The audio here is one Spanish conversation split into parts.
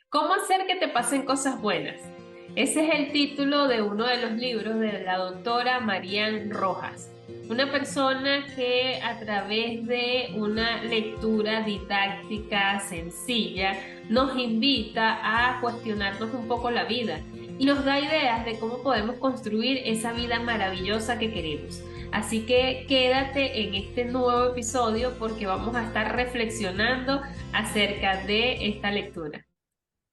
¿Cómo hacer que te pasen cosas buenas? Ese es el título de uno de los libros de la doctora Marian Rojas, una persona que a través de una lectura didáctica sencilla nos invita a cuestionarnos un poco la vida y nos da ideas de cómo podemos construir esa vida maravillosa que queremos. Así que quédate en este nuevo episodio porque vamos a estar reflexionando acerca de esta lectura.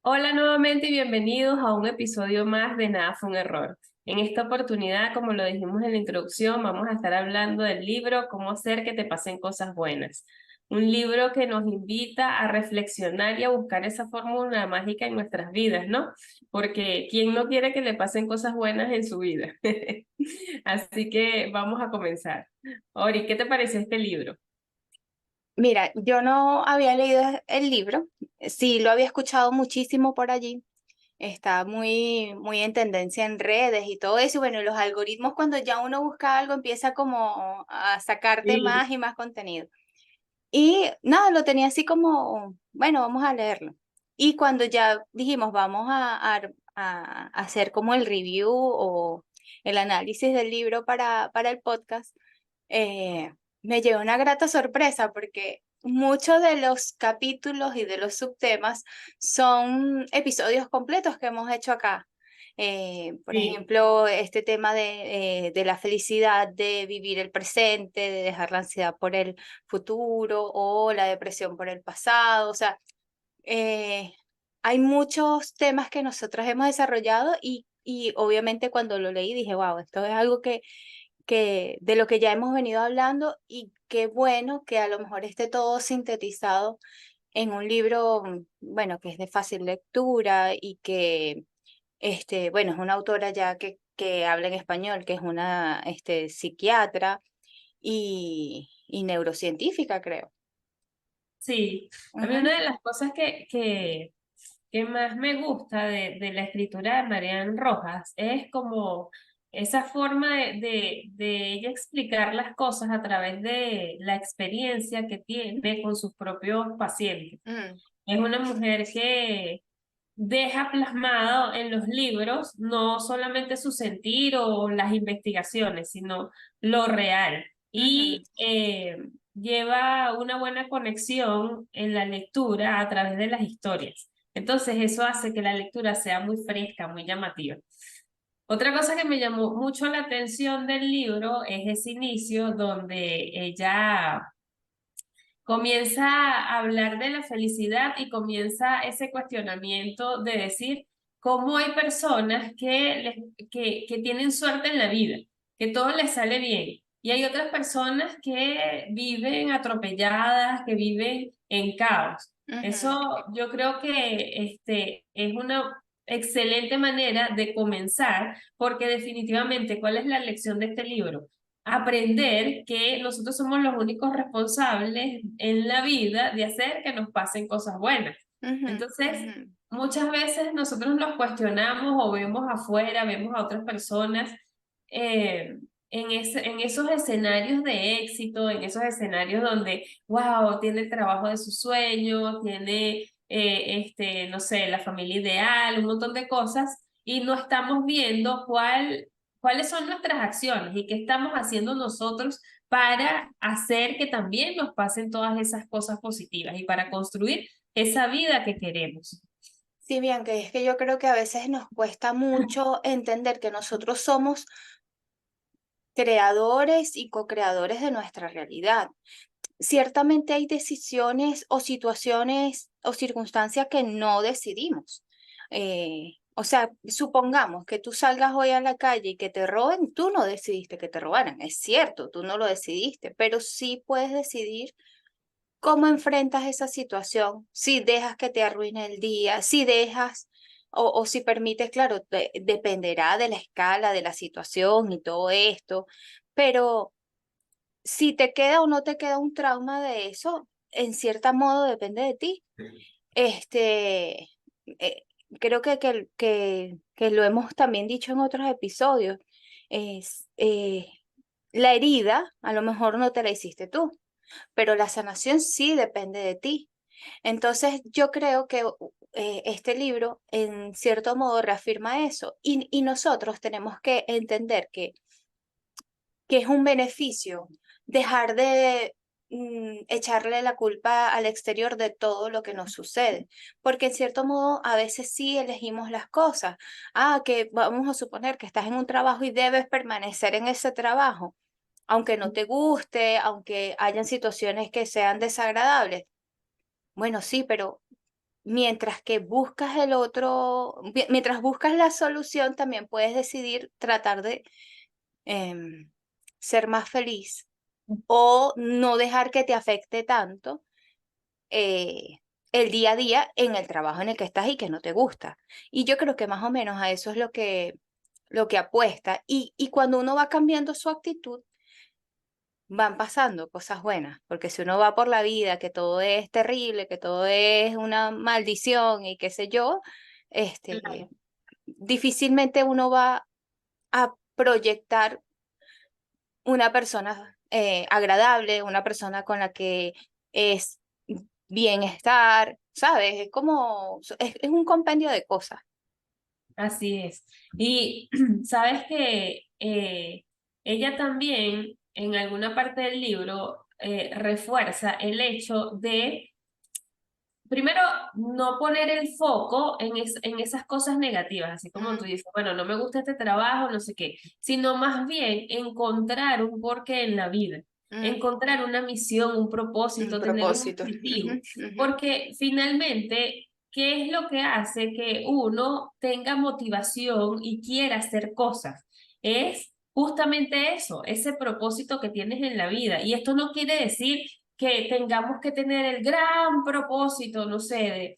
Hola nuevamente y bienvenidos a un episodio más de Nada fue un error. En esta oportunidad, como lo dijimos en la introducción, vamos a estar hablando del libro Cómo hacer que te pasen cosas buenas. Un libro que nos invita a reflexionar y a buscar esa fórmula mágica en nuestras vidas, ¿no? Porque ¿quién no quiere que le pasen cosas buenas en su vida? Así que vamos a comenzar. Ori, ¿qué te pareció este libro? Mira, yo no había leído el libro, sí lo había escuchado muchísimo por allí, está muy en tendencia en redes y todo eso, y bueno, los algoritmos cuando ya uno busca algo empieza como a sacarte Sí. más y más contenido. Y nada, lo tenía así como, bueno, vamos a leerlo. Y cuando ya dijimos, vamos a hacer como el review o el análisis del libro para el podcast, me llevó una grata sorpresa porque muchos de los capítulos y de los subtemas son episodios completos que hemos hecho acá. Por Sí. ejemplo, este tema de la felicidad, de vivir el presente, de dejar la ansiedad por el futuro o la depresión por el pasado. O sea, eh, hay muchos temas que nosotros hemos desarrollado y obviamente cuando lo leí dije, wow, esto es algo que de lo que ya hemos venido hablando y qué bueno que a lo mejor esté todo sintetizado en un libro, bueno, que es de fácil lectura y que, bueno, es una autora ya que habla en español, que es una psiquiatra y neurocientífica, creo. Sí, a mí Ujú, una de las cosas que más me gusta de la escritura de Marian Rojas es como esa forma de ella explicar las cosas a través de la experiencia que tiene con sus propios pacientes. mm, Es una mujer que deja plasmado en los libros no solamente su sentir o las investigaciones, sino lo real. ujú. Y lleva una buena conexión en la lectura a través de las historias. Entonces eso hace que la lectura sea muy fresca, muy llamativa. Otra cosa que me llamó mucho la atención del libro es ese inicio donde ella comienza a hablar de la felicidad y comienza ese cuestionamiento de decir cómo hay personas que tienen suerte en la vida, que todo les sale bien, y hay otras personas que viven atropelladas, que viven en caos. Ujú. Eso yo creo que es una excelente manera de comenzar, porque definitivamente, ¿cuál es la lección de este libro? Aprender que nosotros somos los únicos responsables en la vida de hacer que nos pasen cosas buenas. Ujú, Entonces, ujú, muchas veces nosotros nos cuestionamos o vemos afuera, vemos a otras personas en esos escenarios de éxito, en esos escenarios donde, wow, tiene el trabajo de sus sueños, tiene, no sé, la familia ideal, un montón de cosas, y no estamos viendo cuáles son nuestras acciones y qué estamos haciendo nosotros para hacer que también nos pasen todas esas cosas positivas y para construir esa vida que queremos. Sí, bien, que es que yo creo que a veces nos cuesta mucho entender que nosotros somos creadores y co-creadores de nuestra realidad. Ciertamente hay decisiones o situaciones o circunstancias que no decidimos. O sea, supongamos que tú salgas hoy a la calle y que te roben, tú no decidiste que te robaran, es cierto, tú no lo decidiste, pero sí puedes decidir cómo enfrentas esa situación, si dejas que te arruine el día, si dejas o si permites, claro, dependerá de la escala de la situación y todo esto, pero si te queda o no te queda un trauma de eso, en cierto modo depende de ti. Este, eh, creo que lo hemos también dicho en otros episodios. Es, la herida a lo mejor no te la hiciste tú, pero la sanación sí depende de ti. Entonces, yo creo que este libro, en cierto modo, reafirma eso. Y nosotros tenemos que entender que es un beneficio dejar de echarle la culpa al exterior de todo lo que nos sucede, porque en cierto modo a veces sí elegimos las cosas. Ah, que vamos a suponer que estás en un trabajo y debes permanecer en ese trabajo, aunque no te guste, aunque hayan situaciones que sean desagradables. Bueno, sí, pero mientras que buscas el otro, mientras buscas la solución, también puedes decidir tratar de em, ser más feliz o no dejar que te afecte tanto eh, el día a día en el trabajo en el que estás y que no te gusta. Y yo creo que más o menos a eso es lo que apuesta. Y cuando uno va cambiando su actitud, van pasando cosas buenas, porque si uno va por la vida, que todo es terrible, que todo es una maldición y qué sé yo, este, Claro. difícilmente uno va a proyectar una persona agradable, una persona con la que es bienestar, ¿sabes? Es como, es un compendio de cosas. Así es. Y sabes que ella también en alguna parte del libro refuerza el hecho de, primero, no poner el foco en esas cosas negativas, así como tú Ujú, dices, bueno, no me gusta este trabajo, no sé qué, sino más bien encontrar un porqué en la vida, ujú, encontrar una misión, un un propósito, tener un propósito. objetivo, Ujú, ujú, porque finalmente, ¿qué es lo que hace que uno tenga motivación y quiera hacer cosas? Es justamente eso, ese propósito que tienes en la vida. Y esto no quiere decir que tengamos que tener el gran propósito, no sé,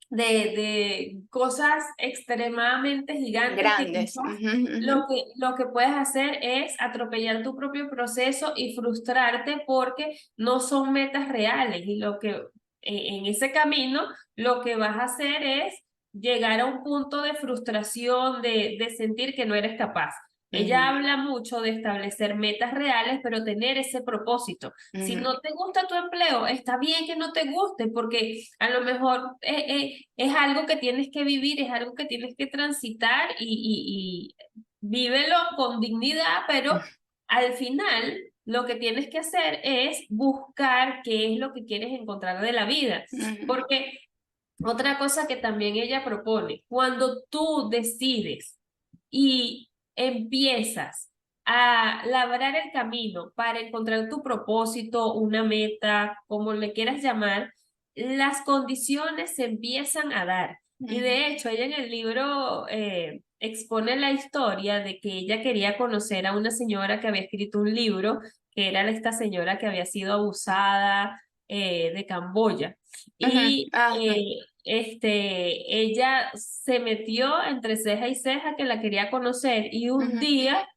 de cosas extremadamente gigantes que grandes. quizás Ujú, ujú, lo que puedes hacer es atropellar tu propio proceso y frustrarte porque no son metas reales y lo que en ese camino lo que vas a hacer es llegar a un punto de frustración, de sentir que no eres capaz. Ella ujú, habla mucho de establecer metas reales, pero tener ese propósito. Si ujú, no te gusta tu empleo, está bien que no te guste, porque a lo mejor es algo que tienes que vivir, es algo que tienes que transitar y vívelo con dignidad, pero al final lo que tienes que hacer es buscar qué es lo que quieres encontrar de la vida. ujú, Porque otra cosa que también ella propone, cuando tú decides y empiezas a labrar el camino para encontrar tu propósito, una meta, como le quieras llamar, las condiciones se empiezan a dar. Y ujú, de hecho, ella en el libro expone la historia de que ella quería conocer a una señora que había escrito un libro, que era esta señora que había sido abusada de Camboya. ujú. Y Ajá, ella se metió entre ceja y ceja que la quería conocer y un ujú, día,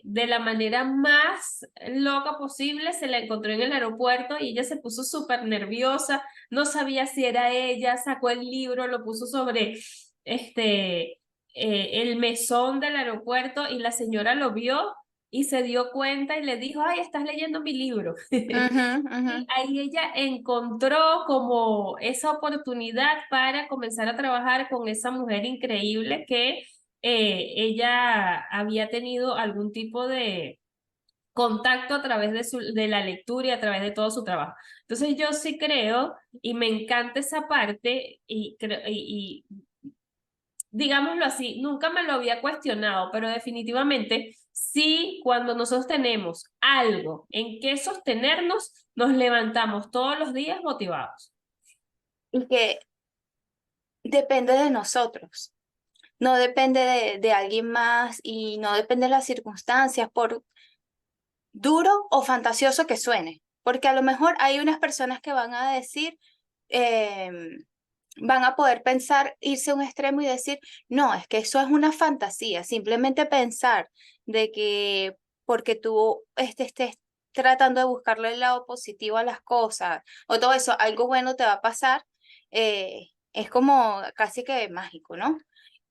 de la manera más loca posible, se la encontró en el aeropuerto y ella se puso súper nerviosa, no sabía si era ella, sacó el libro, lo puso sobre el mesón del aeropuerto y la señora lo vio y se dio cuenta y le dijo, ay, estás leyendo mi libro. ujú, ujú, Y ahí ella encontró como esa oportunidad para comenzar a trabajar con esa mujer increíble que ella había tenido algún tipo de contacto a través de la lectura y a través de todo su trabajo. Entonces yo sí creo y me encanta esa parte y digámoslo así, nunca me lo había cuestionado, pero definitivamente sí, cuando nosotros tenemos algo en que sostenernos, nos levantamos todos los días motivados. y que depende de nosotros, no depende de alguien más y no depende de las circunstancias, por duro o fantasioso que suene, porque a lo mejor hay unas personas que van a decir, van a poder pensar, irse a un extremo y decir, no, es que eso es una fantasía, simplemente pensar de que porque tú estés tratando de buscarle el lado positivo a las cosas o todo eso, algo bueno te va a pasar, es como casi que mágico, ¿no?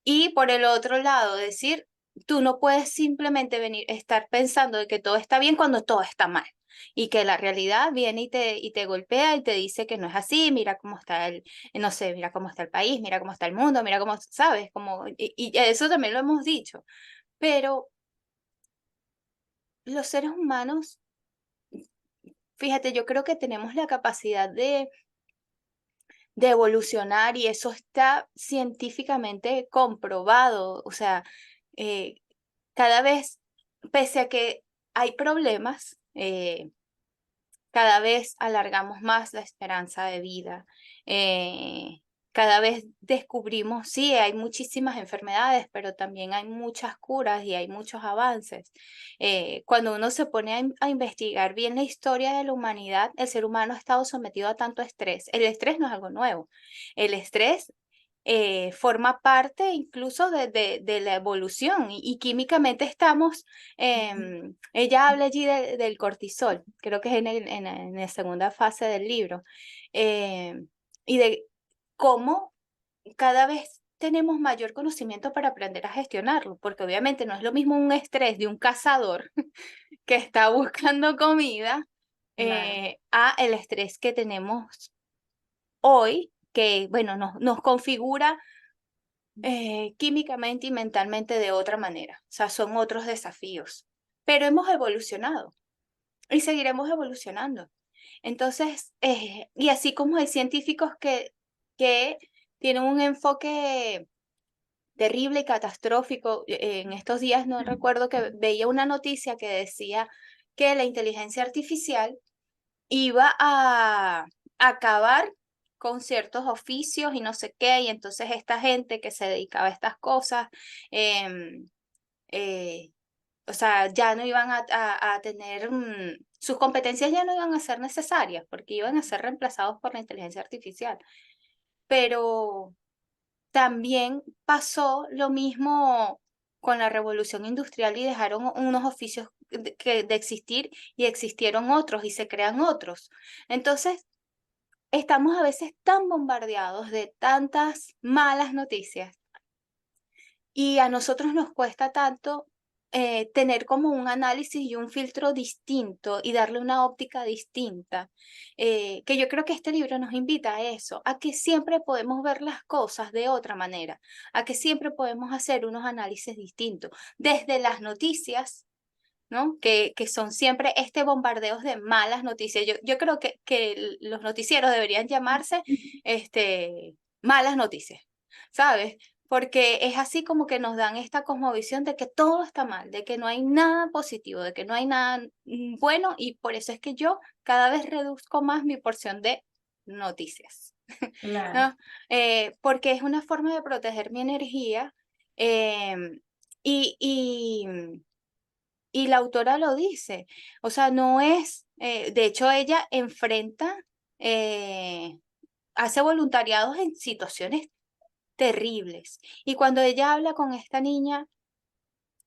Y por el otro lado, decir, tú no puedes simplemente venir, estar pensando de que todo está bien cuando todo está mal. y que la realidad viene y te golpea y te dice que no es así, mira cómo está no sé, mira cómo está el país, mira cómo está el mundo, mira cómo, ¿sabes? Como, y eso también lo hemos dicho, pero los seres humanos, fíjate, yo creo que tenemos la capacidad de evolucionar y eso está científicamente comprobado. O sea, eh, cada vez, pese a que hay problemas, cada vez alargamos más la esperanza de vida. eh, Cada vez descubrimos, sí, hay muchísimas enfermedades, pero también hay muchas curas y hay muchos avances. Cuando uno se pone a investigar bien la historia de la humanidad, el ser humano ha estado sometido a tanto estrés. El estrés no es algo nuevo. El estrés forma parte incluso de la evolución y químicamente estamos, ella habla allí del cortisol, creo que es en la segunda fase del libro, y de cómo cada vez tenemos mayor conocimiento para aprender a gestionarlo, porque obviamente no es lo mismo un estrés de un cazador que está buscando comida Claro. a el estrés que tenemos hoy, que bueno, nos configura químicamente y mentalmente de otra manera. O sea, son otros desafíos. Pero hemos evolucionado y seguiremos evolucionando. Entonces, y así como hay científicos que tienen un enfoque terrible y catastrófico, en estos días no recuerdo que veía una noticia que decía que la inteligencia artificial iba a acabar con ciertos oficios y no sé qué, y entonces esta gente que se dedicaba a estas cosas, em, eh, o sea, ya no iban a tener, sus competencias ya no iban a ser necesarias porque iban a ser reemplazados por la inteligencia artificial. Pero también pasó lo mismo con la revolución industrial y dejaron unos oficios de existir y existieron otros y se crean otros. Entonces, estamos a veces tan bombardeados de tantas malas noticias y a nosotros nos cuesta tanto tener como un análisis y un filtro distinto y darle una óptica distinta, que yo creo que este libro nos invita a eso, a que siempre podemos ver las cosas de otra manera, a que siempre podemos hacer unos análisis distintos, desde las noticias, ¿no? Que son siempre este bombardeos de malas noticias. Yo creo que los noticieros deberían llamarse malas noticias, ¿sabes? Porque es así como que nos dan esta cosmovisión de que todo está mal, de que no hay nada positivo, de que no hay nada bueno, y por eso es que yo cada vez reduzco más mi porción de noticias, Claro. ¿no? Porque es una forma de proteger mi energía. em, y la autora lo dice, o sea, no es, de hecho ella enfrenta, eh, hace voluntariados en situaciones terribles. Y cuando ella habla con esta niña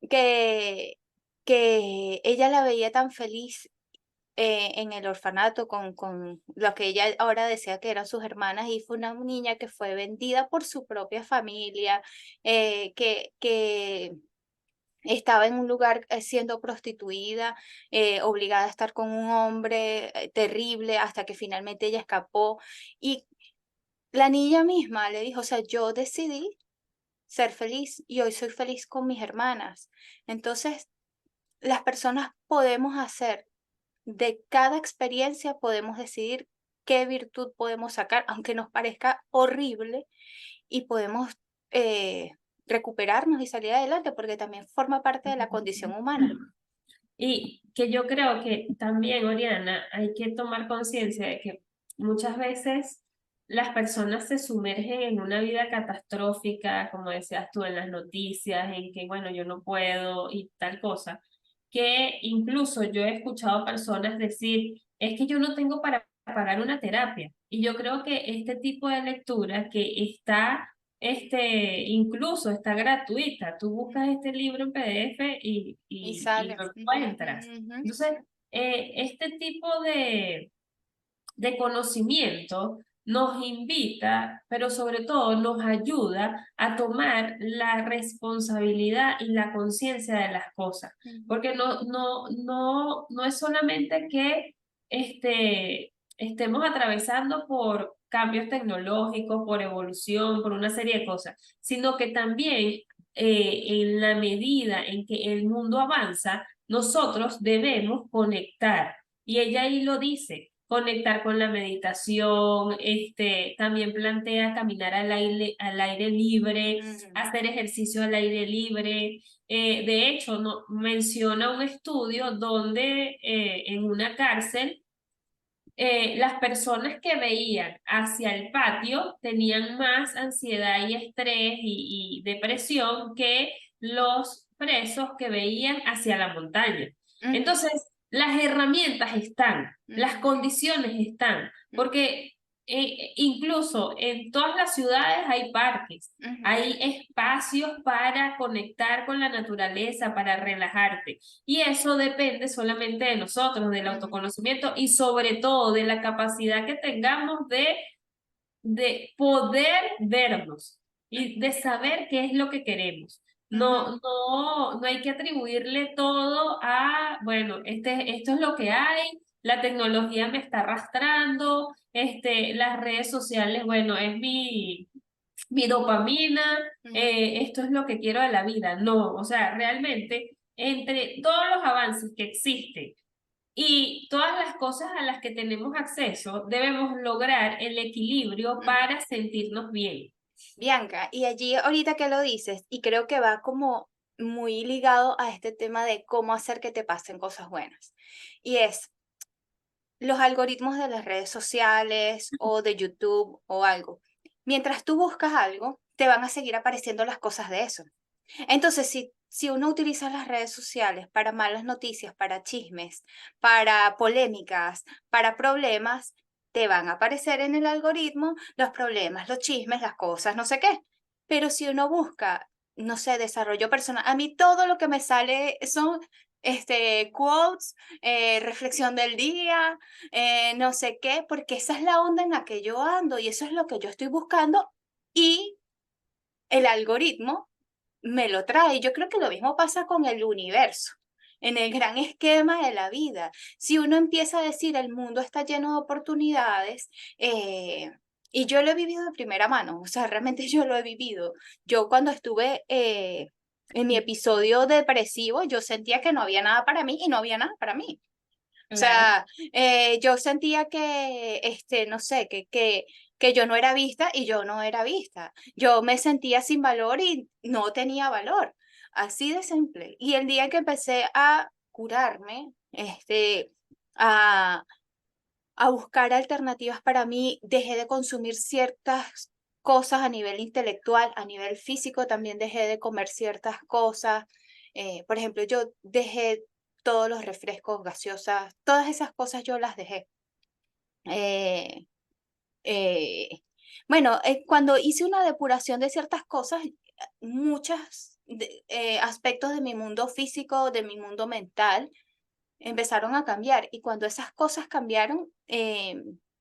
que, que ella la veía tan feliz en el orfanato con lo que ella ahora decía que eran sus hermanas y fue una niña que fue vendida por su propia familia, que estaba en un lugar siendo prostituida, obligada a estar con un hombre terrible hasta que finalmente ella escapó. Y la niña misma le dijo, o sea, yo decidí ser feliz y hoy soy feliz con mis hermanas. Entonces, las personas podemos hacer, de cada experiencia podemos decidir qué virtud podemos sacar, aunque nos parezca horrible, y podemos eh, recuperarnos y salir adelante, porque también forma parte de la condición humana. Y que yo creo que también, Oriana, hay que tomar conciencia de que muchas veces las personas se sumergen en una vida catastrófica, como decías tú, en las noticias, en que, bueno, yo no puedo y tal cosa, que incluso yo he escuchado personas decir, es que yo no tengo para pagar una terapia. Y yo creo que este tipo de lectura que está incluso está gratuita. Tú buscas este libro en PDF Y y sale. lo Ujú, encuentras. ujú, Entonces, este tipo de conocimiento nos invita, pero sobre todo nos ayuda a tomar la responsabilidad y la conciencia de las cosas, Ujú, porque no es solamente que estemos atravesando por cambios tecnológicos, por evolución, por una serie de cosas, sino que también en la medida en que el mundo avanza, nosotros debemos conectar. Y ella ahí lo dice, conectar con la meditación, también plantea caminar al aire libre, ujú, hacer ejercicio al aire libre. De hecho, no, menciona un estudio donde en una cárcel las personas que veían hacia el patio tenían más ansiedad y estrés y depresión que los presos que veían hacia la montaña. ujú, Entonces, las herramientas están, las ujú, condiciones están, porque incluso en todas las ciudades hay parques. ujú, Hay espacios para conectar con la naturaleza, para relajarte. Y eso depende solamente de nosotros, del ujú, autoconocimiento y sobre todo de la capacidad que tengamos de poder vernos y de saber qué es lo que queremos. ujú, No hay que atribuirle todo a, bueno, esto es lo que hay, la tecnología me está arrastrando, las redes sociales, bueno, es mi dopamina, ujú, esto es lo que quiero de la vida. No, o sea, realmente, entre todos los avances que existen y todas las cosas a las que tenemos acceso, debemos lograr el equilibrio ujú. para sentirnos bien. Bianca, y allí ahorita que lo dices, y creo que va como muy ligado a este tema de cómo hacer que te pasen cosas buenas. Y es los algoritmos de las redes sociales o de YouTube o algo. Mientras tú buscas algo, te van a seguir apareciendo las cosas de eso. Entonces, si uno utiliza las redes sociales para malas noticias, para chismes, para polémicas, para problemas, te van a aparecer en el algoritmo los problemas, los chismes, las cosas, no sé qué. Pero si uno busca, no sé, desarrollo personal, a mí todo lo que me sale son quotes, reflexión del día, no sé qué, porque esa es la onda en la que yo ando y eso es lo que yo estoy buscando y el algoritmo me lo trae. Yo creo que lo mismo pasa con el universo, en el gran esquema de la vida. Si uno empieza a decir el mundo está lleno de oportunidades, y yo lo he vivido de primera mano, o sea, realmente yo lo he vivido. Yo cuando estuve en mi episodio depresivo, yo sentía que no había nada para mí y no había nada para mí. O Claro. sea, yo sentía que, no sé, que yo no era vista y yo no era vista. Yo me sentía sin valor y no tenía valor. Así de simple. Y el día que empecé a curarme, a, a buscar alternativas para mí, dejé de consumir ciertas cosas a nivel intelectual, a nivel físico también dejé de comer ciertas cosas. Por ejemplo, yo dejé todos los refrescos, gaseosas, todas esas cosas yo las dejé. Eh, eh, bueno, cuando hice una depuración de ciertas cosas, muchos aspectos de mi mundo físico, de mi mundo mental, empezaron a cambiar y cuando esas cosas cambiaron,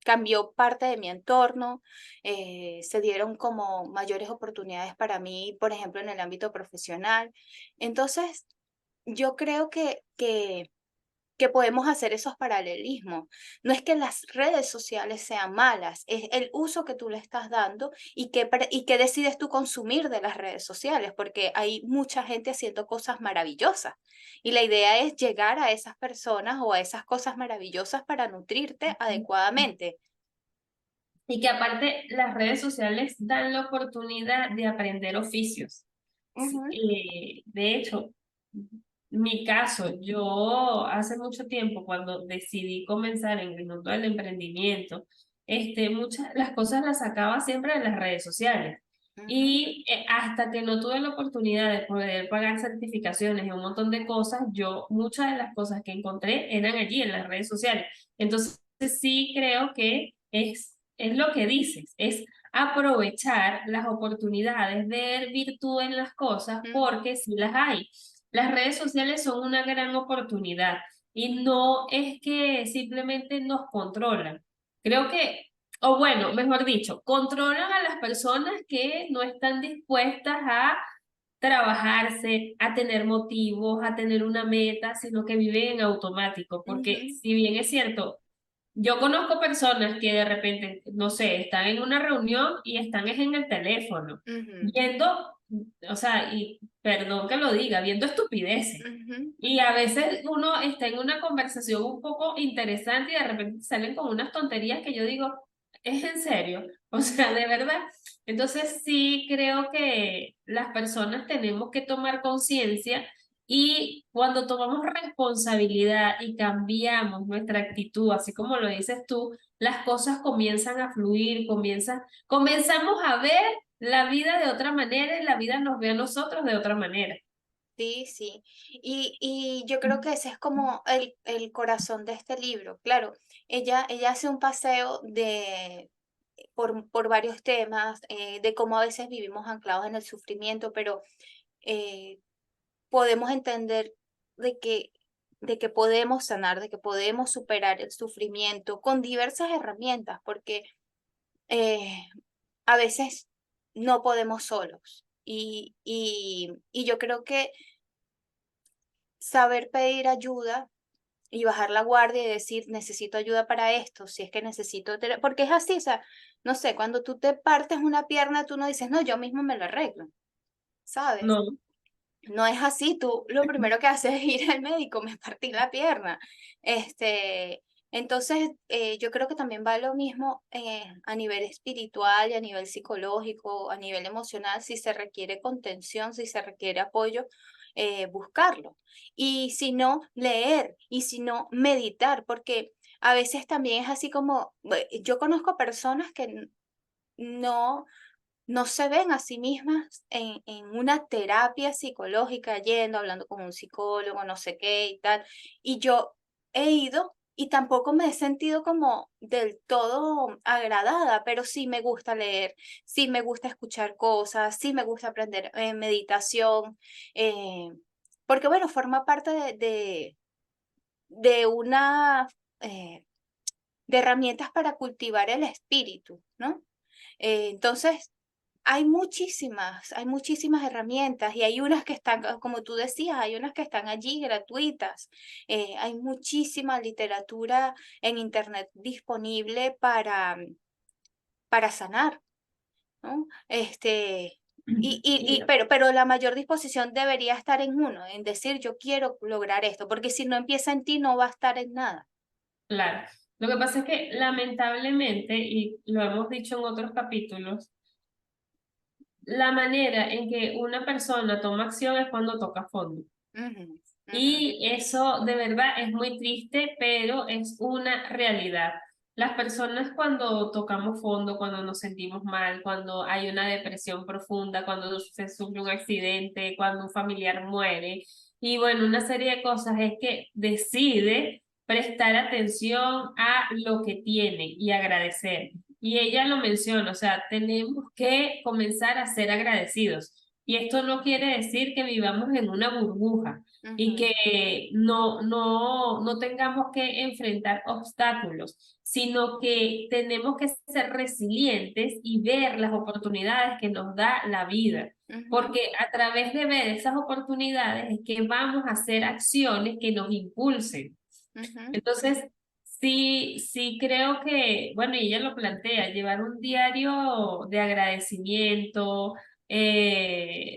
cambió parte de mi entorno, se dieron como mayores oportunidades para mí, por ejemplo, en el ámbito profesional. Entonces, yo creo que podemos hacer esos paralelismos. No es que las redes sociales sean malas, es el uso que tú le estás dando y qué decides tú consumir de las redes sociales, porque hay mucha gente haciendo cosas maravillosas. Y la idea es llegar a esas personas o a esas cosas maravillosas para nutrirte adecuadamente. Y que aparte las redes sociales dan la oportunidad de aprender oficios. Sí, Ujú, de hecho, mi caso, yo hace mucho tiempo cuando decidí comenzar en el mundo del emprendimiento, muchas las cosas las sacaba siempre de las redes sociales. ujú, Y hasta que no tuve la oportunidad de poder pagar certificaciones y un montón de cosas, yo muchas de las cosas que encontré eran allí en las redes sociales. Entonces sí creo que es lo que dices, es aprovechar las oportunidades, ver virtud en las cosas, ujú, porque sí las hay. Las redes sociales son una gran oportunidad y no es que simplemente nos controlan. Creo que o bueno, mejor dicho, controlan a las personas que no están dispuestas a trabajarse, a tener motivos, a tener una meta, sino que viven en automático, porque Ujú, si bien es cierto, yo conozco personas que de repente, no sé, están en una reunión y están es en el teléfono, ujú, viendo, o sea, y perdón que lo diga, viendo estupideces. ujú, Y a veces uno está en una conversación un poco interesante y de repente salen con unas tonterías que yo digo, ¿es en serio? O sea, de verdad. Entonces sí creo que las personas tenemos que tomar conciencia y cuando tomamos responsabilidad y cambiamos nuestra actitud, así como lo dices tú, las cosas comienzan a fluir, comenzamos a ver la vida de otra manera y la vida nos ve a nosotros de otra manera. sí, sí. Y yo creo que ese es como el corazón de este libro. Claro, ella hace un paseo por varios temas, de cómo a veces vivimos anclados en el sufrimiento, pero eh, podemos entender de que, de que podemos sanar, de que podemos superar el sufrimiento con diversas herramientas, porque eh, a veces no podemos solos. Y yo creo que saber pedir ayuda y bajar la guardia y decir, necesito ayuda para esto, si es que necesito, porque es así, o sea, no sé, cuando tú te partes una pierna, tú no dices, no, yo mismo me lo arreglo, ¿sabes? No, No es así, tú lo primero que haces es ir al médico, me partí la pierna. Entonces, yo creo que también va lo mismo a nivel espiritual y a nivel psicológico, a nivel emocional, si se requiere contención, si se requiere apoyo, buscarlo. Y si no, leer, y si no, meditar, porque a veces también es así como, yo conozco personas que no no se ven a sí mismas en una terapia psicológica, yendo, hablando con un psicólogo, no sé qué y tal. Y yo he ido y tampoco me he sentido como del todo agradada, pero sí me gusta leer, sí me gusta escuchar cosas, sí me gusta aprender meditación, eh, porque bueno, forma parte de una, eh, de herramientas para cultivar el espíritu, ¿no? Entonces, hay muchísimas herramientas y hay unas que están, como tú decías, hay unas que están allí gratuitas. Hay muchísima literatura en internet disponible para sanar, ¿no? mira, Pero la mayor disposición debería estar en uno, en decir yo quiero lograr esto, porque si no empieza en ti no va a estar en nada. claro. Lo que pasa es que lamentablemente, y lo hemos dicho en otros capítulos, la manera en que una persona toma acción es cuando toca fondo. Ujú, ujú, Y eso de verdad es muy triste, pero es una realidad. Las personas cuando tocamos fondo, cuando nos sentimos mal, cuando hay una depresión profunda, cuando se sufre un accidente, cuando un familiar muere, y bueno, una serie de cosas es que decide prestar atención a lo que tiene y agradecer. Y ella lo menciona, o sea, tenemos que comenzar a ser agradecidos. Y esto no quiere decir que vivamos en una burbuja y ujú, que no tengamos que enfrentar obstáculos, sino que tenemos que ser resilientes y ver las oportunidades que nos da la vida. ujú, Porque a través de ver esas oportunidades es que vamos a hacer acciones que nos impulsen. ujú, Entonces, sí creo que, bueno, y ella lo plantea, llevar un diario de agradecimiento,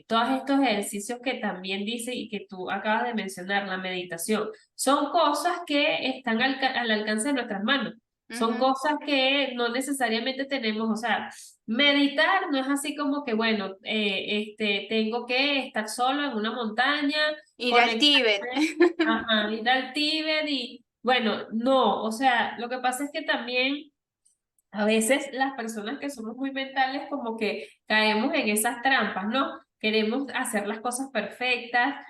todos estos ejercicios que también dice y que tú acabas de mencionar, la meditación, son cosas que están al alcance de nuestras manos. Son ujú. cosas que no necesariamente tenemos, o sea, meditar no es así como que, bueno, tengo que estar solo en una montaña, Ir al Tíbet. conectarme, ajá, ir al Tíbet y, bueno, no, o sea, lo que pasa es que también a veces las personas que somos muy mentales como que caemos en esas trampas, ¿no? Queremos hacer las cosas perfectas,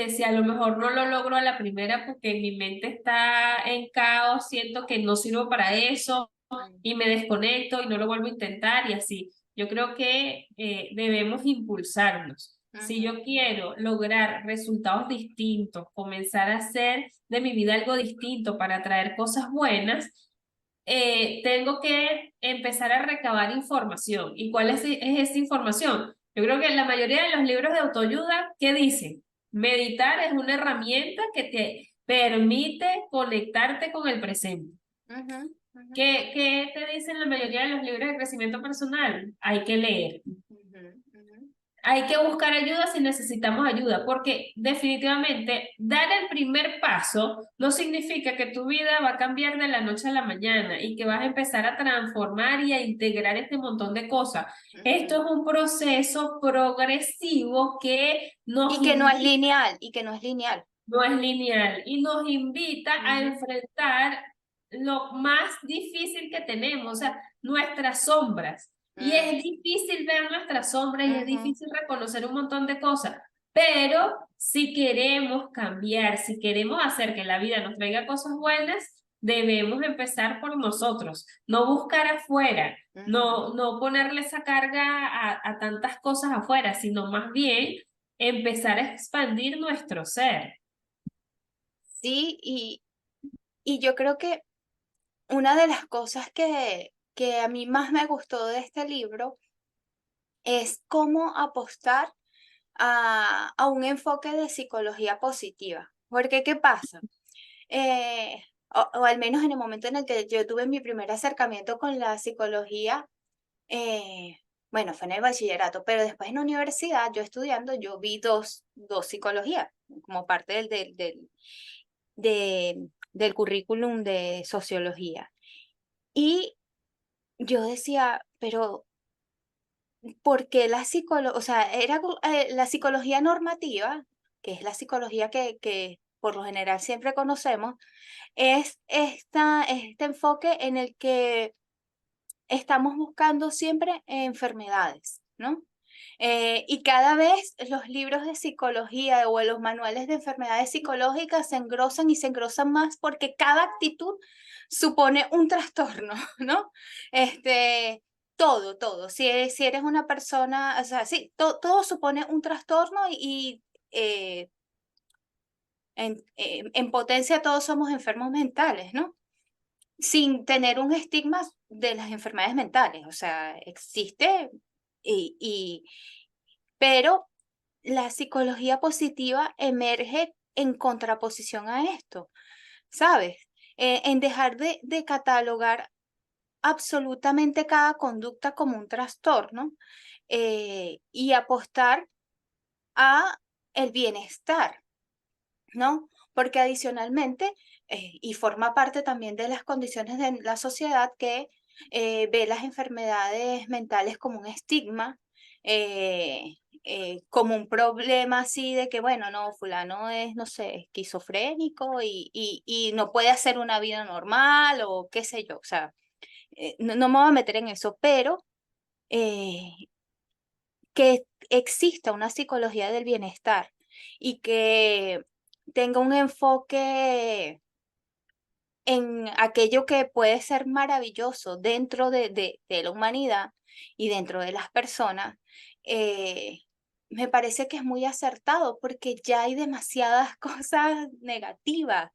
si a lo mejor no lo logro a la primera porque mi mente está en caos, siento que no sirvo para eso Mm, y me desconecto y no lo vuelvo a intentar y así. Yo creo que debemos impulsarnos. Si ujú, yo quiero lograr resultados distintos, comenzar a hacer de mi vida algo distinto para traer cosas buenas, tengo que empezar a recabar información. ¿Y cuál es esa información? Yo creo que la mayoría de los libros de autoayuda, ¿qué dicen? Meditar es una herramienta que te permite conectarte con el presente. Ujú, ujú, ¿Qué te dicen la mayoría de los libros de crecimiento personal? Hay que leer. ujú, ujú. Hay que buscar ayuda si necesitamos ayuda, porque definitivamente dar el primer paso no significa que tu vida va a cambiar de la noche a la mañana y que vas a empezar a transformar y a integrar este montón de cosas. Ujú. Esto es un proceso progresivo que nos Y que no es invita, lineal, y que no es lineal. no es lineal, y nos invita a Ujú, enfrentar lo más difícil que tenemos, o sea, nuestras sombras. Y mm, es difícil ver nuestras sombras y es ujú. difícil reconocer un montón de cosas, pero si queremos cambiar, si queremos hacer que la vida nos traiga cosas buenas, debemos empezar por nosotros, no buscar afuera, Ujú. no ponerle esa carga a tantas cosas afuera, sino más bien empezar a expandir nuestro ser. Sí, y yo creo que una de las cosas que a mí más me gustó de este libro es cómo apostar a un enfoque de psicología positiva. Porque, ¿qué pasa? O al menos en el momento en el que yo tuve mi primer acercamiento con la psicología, eh, bueno, fue en el bachillerato, pero después en la universidad, yo estudiando, yo vi dos psicologías como parte del currículum de sociología. Y yo decía, pero ¿por qué la psicología? O sea, la psicología normativa, que es la psicología que por lo general siempre conocemos, es este enfoque en el que estamos buscando siempre enfermedades, ¿no? Y cada vez los libros de psicología o los manuales de enfermedades psicológicas se engrosan y se engrosan más porque cada actitud supone un trastorno, ¿no? Este, todo. Si eres una persona, o sea, sí, todo supone un trastorno y en potencia todos somos enfermos mentales, ¿no? Sin tener un estigma de las enfermedades mentales, o sea, existe, y pero la psicología positiva emerge en contraposición a esto, ¿sabes? En dejar de catalogar absolutamente cada conducta como un trastorno, y apostar a el bienestar, ¿no? Porque adicionalmente, y forma parte también de las condiciones de la sociedad que ve las enfermedades mentales como un estigma, como un problema así de que, bueno, no, fulano es, no sé, esquizofrénico y no puede hacer una vida normal o qué sé yo, o sea, no me voy a meter en eso, pero eh, que exista una psicología del bienestar y que tenga un enfoque en aquello que puede ser maravilloso dentro de la humanidad y dentro de las personas, eh, me parece que es muy acertado porque ya hay demasiadas cosas negativas,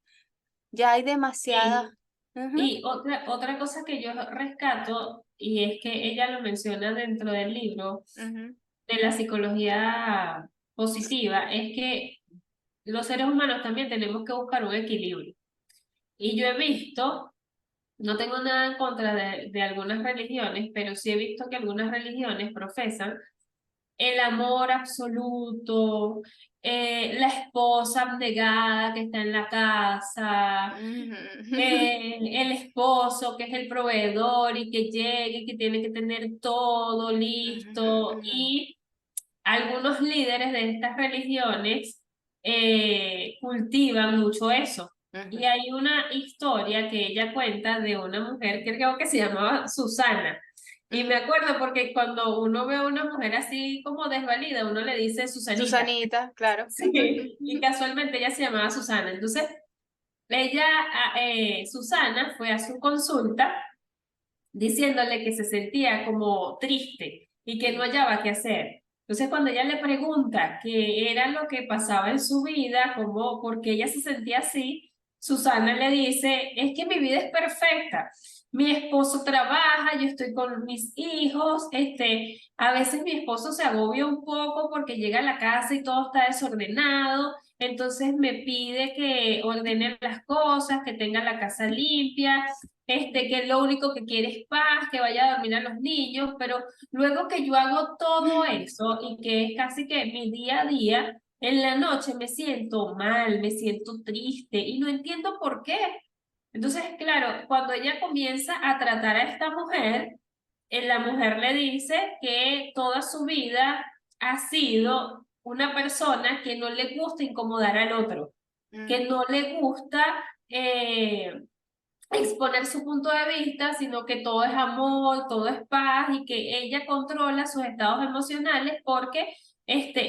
ya hay demasiadas... Y, Ujú, y otra cosa que yo rescato, y es que ella lo menciona dentro del libro ujú, de la psicología positiva, es que los seres humanos también tenemos que buscar un equilibrio. Y yo he visto, no tengo nada en contra de algunas religiones, pero sí he visto que algunas religiones profesan el amor absoluto, la esposa abnegada que está en la casa, ujú, el esposo que es el proveedor y que llegue, y que tiene que tener todo ujú, listo. ujú, Y algunos líderes de estas religiones cultivan mucho eso. ujú, Y hay una historia que ella cuenta de una mujer que creo que se llamaba Susana. Y me ujú. acuerdo porque cuando uno ve a una mujer así como desvalida, uno le dice Susanita. Susanita, claro. Sí, y casualmente ella se llamaba Susana. Entonces, Susana fue a su consulta diciéndole que se sentía como triste y que no hallaba qué hacer. Entonces, cuando ella le pregunta qué era lo que pasaba en su vida, cómo, por qué ella se sentía así, Susana le dice, es que mi vida es perfecta. Mi esposo trabaja, yo estoy con mis hijos, a veces mi esposo se agobia un poco porque llega a la casa y todo está desordenado, entonces me pide que ordene las cosas, que tenga la casa limpia, que lo único que quiere es paz, que vaya a dormir a los niños, pero luego que yo hago todo eso y que es casi que mi día a día, en la noche me siento mal, me siento triste y no entiendo por qué. Entonces, claro, cuando ella comienza a tratar a esta mujer, la mujer le dice que toda su vida ha sido una persona que no le gusta incomodar al otro, que Mm, no le gusta eh, exponer su punto de vista, sino que todo es amor, todo es paz y que ella controla sus estados emocionales porque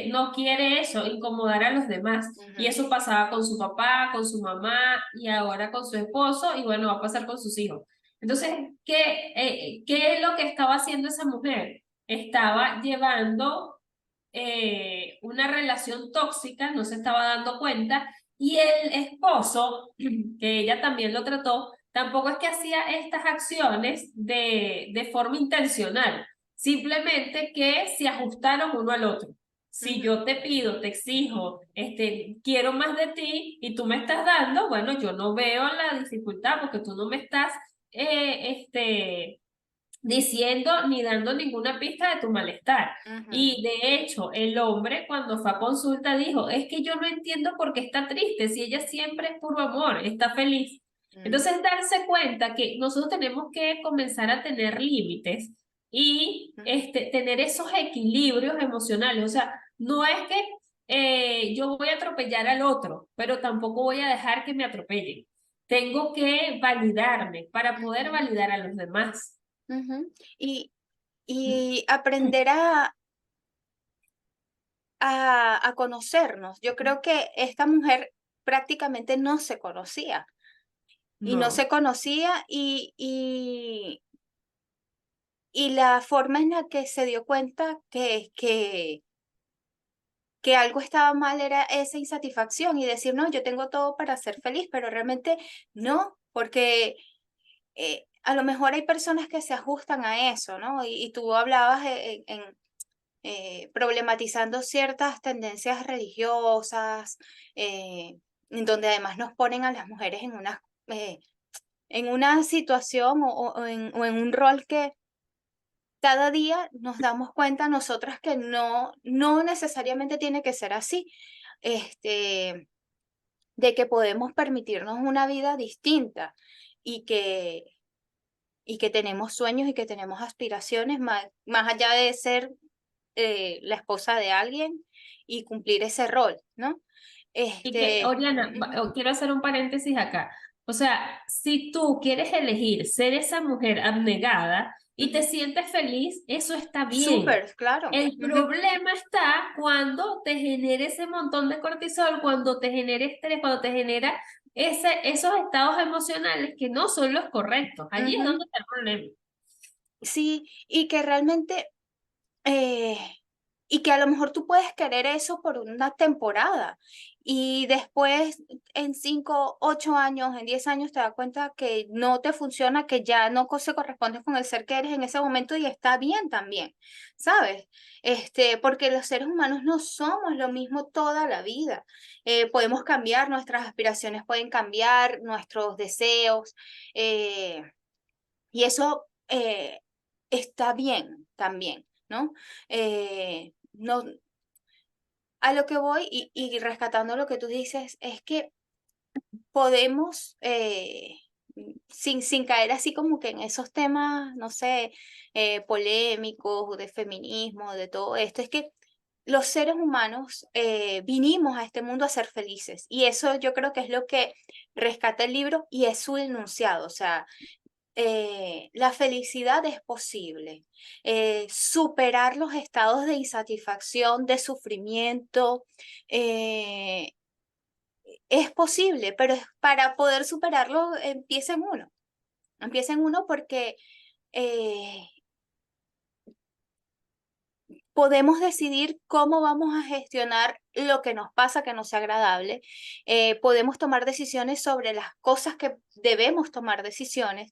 no quiere eso, incomodar a los demás. Y ujú, eso pasaba con su papá, con su mamá y ahora con su esposo y bueno, va a pasar con sus hijos. Entonces, ¿qué es lo que estaba haciendo esa mujer? Estaba llevando una relación tóxica, no se estaba dando cuenta, y el esposo, que ella también lo trató, tampoco es que hacía estas acciones de forma intencional, simplemente que se ajustaron uno al otro. Si ujú, yo te pido, te exijo, quiero más de ti y tú me estás dando, bueno, yo no veo la dificultad porque tú no me estás diciendo ni dando ninguna pista de tu malestar. ujú, Y de hecho, el hombre cuando fue a consulta dijo, es que yo no entiendo por qué está triste, si ella siempre es puro amor, está feliz. mm, Entonces, darse cuenta que nosotros tenemos que comenzar a tener límites y mm, tener esos equilibrios emocionales. O sea, no es que yo voy a atropellar al otro, pero tampoco voy a dejar que me atropellen. Tengo que validarme para poder ujú, validar a los demás. ujú. Y aprender a conocernos. Yo creo que esta mujer prácticamente no se conocía y no se No. conocía y la forma en la que se dio cuenta que algo estaba mal era esa insatisfacción y decir, no, yo tengo todo para ser feliz, pero realmente no, porque a lo mejor hay personas que se ajustan a eso, ¿no? Y tú hablabas problematizando ciertas tendencias religiosas, en donde además nos ponen a las mujeres en una situación o en un rol que cada día nos damos cuenta nosotras que no necesariamente tiene que ser así, este, de que podemos permitirnos una vida distinta y que, y que tenemos sueños y que tenemos aspiraciones más allá de ser la esposa de alguien y cumplir ese rol, ¿no? Y que, Oriana, Ujú, quiero hacer un paréntesis acá. O sea, si tú quieres elegir ser esa mujer abnegada y te ujú. sientes feliz, eso está bien. Súper, claro. El Ujú, problema está cuando te genera ese montón de cortisol, cuando te genera estrés, cuando te genera esos estados emocionales que no son los correctos. Allí es ujú. donde está el problema. Sí, y que realmente Eh, y que a lo mejor tú puedes querer eso por una temporada y después en 5, 8 años, en 10 años te das cuenta que no te funciona, que ya no se corresponde con el ser que eres en ese momento y está bien también, ¿sabes? Porque los seres humanos no somos lo mismo toda la vida. Podemos cambiar, nuestras aspiraciones pueden cambiar, nuestros deseos, eh, y eso está bien también, ¿no? No, a lo que voy y rescatando lo que tú dices es que podemos, sin caer así como que en esos temas, no sé, polémicos de feminismo, de todo esto, es que los seres humanos vinimos a este mundo a ser felices y eso yo creo que es lo que rescata el libro y es su enunciado, o sea, la felicidad es posible. Superar los estados de insatisfacción, de sufrimiento, eh, es posible, pero para poder superarlo empieza en uno. Empieza en uno porque eh, podemos decidir cómo vamos a gestionar lo que nos pasa que no sea agradable. Podemos tomar decisiones sobre las cosas que debemos tomar decisiones.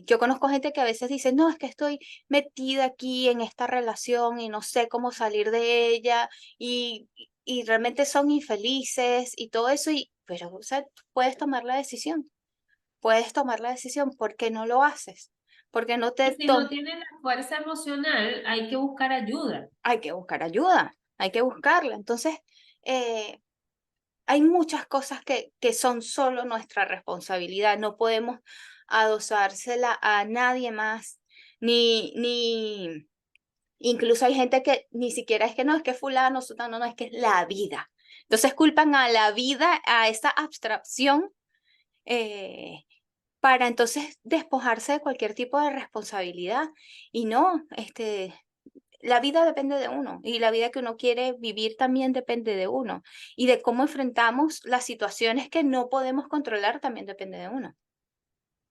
Yo conozco gente que a veces dice, no, es que estoy metida aquí en esta relación y no sé cómo salir de ella y realmente son infelices y todo eso, pero o sea, tú puedes tomar la decisión, puedes tomar la decisión, ¿por qué no lo haces? Porque no Y te si no tienen la fuerza emocional, hay que buscar ayuda. hay que buscar ayuda, hay que buscarla. Entonces, eh, hay muchas cosas que son solo nuestra responsabilidad. No podemos adosársela a nadie más, ni, incluso hay gente que ni siquiera es que no, es que fulano, sutano, no, es que es la vida. Entonces culpan a la vida, a esa abstracción, eh, para entonces despojarse de cualquier tipo de responsabilidad. Y no, la vida depende de uno y la vida que uno quiere vivir también depende de uno. Y de cómo enfrentamos las situaciones que no podemos controlar también depende de uno.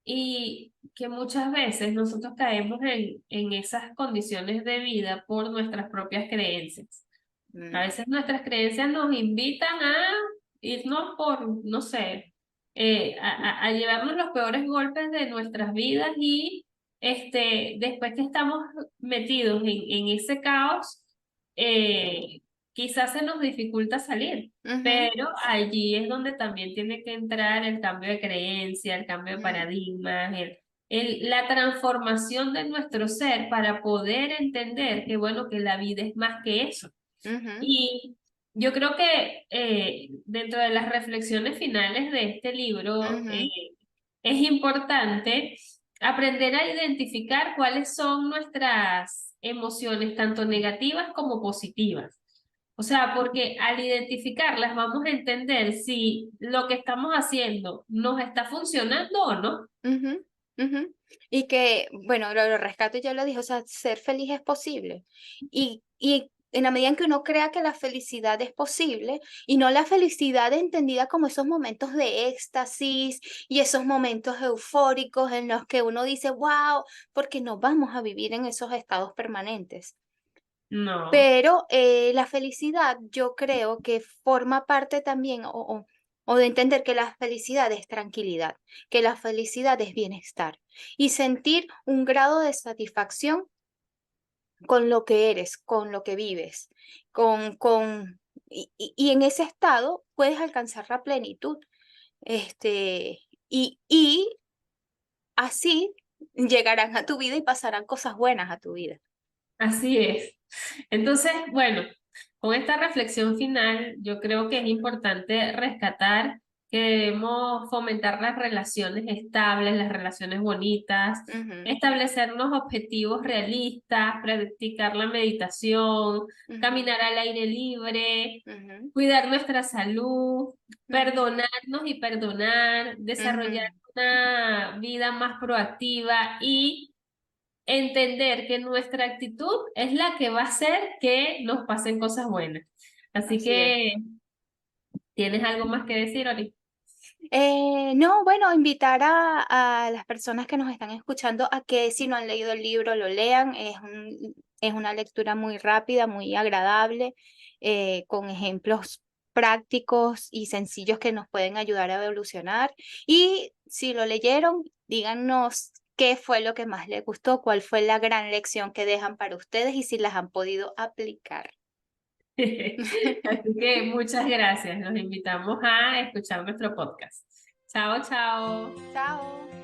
Y que muchas veces nosotros caemos en esas condiciones de vida por nuestras propias creencias. A Mm, veces nuestras creencias nos invitan a irnos por, no sé, a llevarnos los peores golpes de nuestras vidas y después que estamos metidos en ese caos, quizás se nos dificulta salir, ujú, pero allí es donde también tiene que entrar el cambio de creencia, el cambio de mm, paradigmas, la transformación de nuestro ser para poder entender que, bueno, que la vida es más que eso. ujú, Y yo creo que dentro de las reflexiones finales de este libro, ujú, es importante aprender a identificar cuáles son nuestras emociones, tanto negativas como positivas. O sea, porque al identificarlas vamos a entender si lo que estamos haciendo nos está funcionando o no. ujú, ujú. Y que, bueno, lo rescato, ya lo dije, o sea, ser feliz es posible. Y en la medida en que uno crea que la felicidad es posible, y no la felicidad entendida como esos momentos de éxtasis y esos momentos eufóricos en los que uno dice, wow, porque no vamos a vivir en esos estados permanentes. No, Pero, la felicidad yo creo que forma parte también, o de entender que la felicidad es tranquilidad, que la felicidad es bienestar, y sentir un grado de satisfacción con lo que eres, con lo que vives, y en ese estado puedes alcanzar la plenitud, y así llegarán a tu vida y pasarán cosas buenas a tu vida. así es. Entonces, bueno, con esta reflexión final, yo creo que es importante rescatar que debemos fomentar las relaciones estables, las relaciones bonitas, Ujú, establecernos objetivos realistas, practicar la meditación, ujú, caminar al aire libre, ujú, cuidar nuestra salud, ujú, perdonarnos y perdonar, desarrollar ujú. una vida más proactiva y entender que nuestra actitud es la que va a hacer que nos pasen cosas buenas. Así Así es. que, ¿tienes algo más que decir, Ori? No, bueno, invitar a las personas que nos están escuchando a que si no han leído el libro lo lean. Es una lectura muy rápida, muy agradable, con ejemplos prácticos y sencillos que nos pueden ayudar a evolucionar. Y si lo leyeron, díganos qué fue lo que más les gustó, cuál fue la gran lección que dejan para ustedes y si las han podido aplicar. Así que muchas gracias. Los invitamos a escuchar nuestro podcast. Chao, chao. Chao.